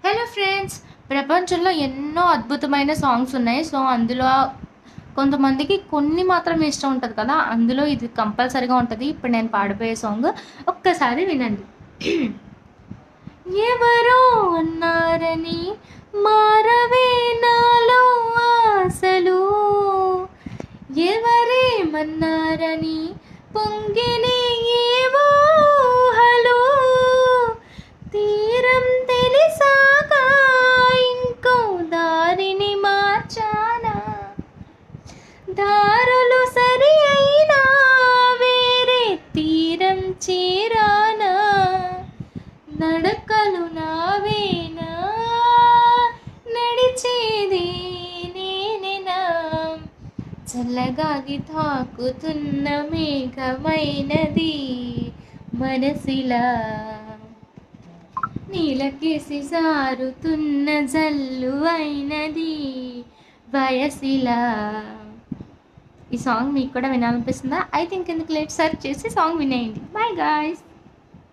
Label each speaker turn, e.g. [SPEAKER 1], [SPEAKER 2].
[SPEAKER 1] Hello friends, ప్రపంచంలో ఎన్నో అద్భుతమైన సాంగ్స్ ఉన్నాయి. సో అందులో కొంతమందికి కొన్ని మాత్రం ఇష్టం ఉంటుంది కదా, అందులో ఇది కంపల్సరీగా ఉంటుంది. ఇప్పుడు నేను పాడిపోయే సాంగ్ ఒక్కసారి వినండి. ఎవరో అన్నారని మారవే నాలో ఆశలు, ఎవరేమన్నారని పొంగిని ఏవో ఊహలు, తీరం తెలిసాక ఇంకో దారిని మార్చానా, దారులు సరి అయినా వేరే తీరం చేరానా, నడకలు నావేనా నడిచేది నేనేనా, చల్లగాలి తాకుతున్న మేఘమైనది మనసిలా, నీలకేసి జారుతున్న జల్లు అయినది వయసిలా. ఈ సాంగ్ మీకు కూడా వినాలనిపిస్తుందా? అయితే ఇంకెందుకు లేట్, సెర్చ్ చేసి సాంగ్ వినేయండి. Bye guys.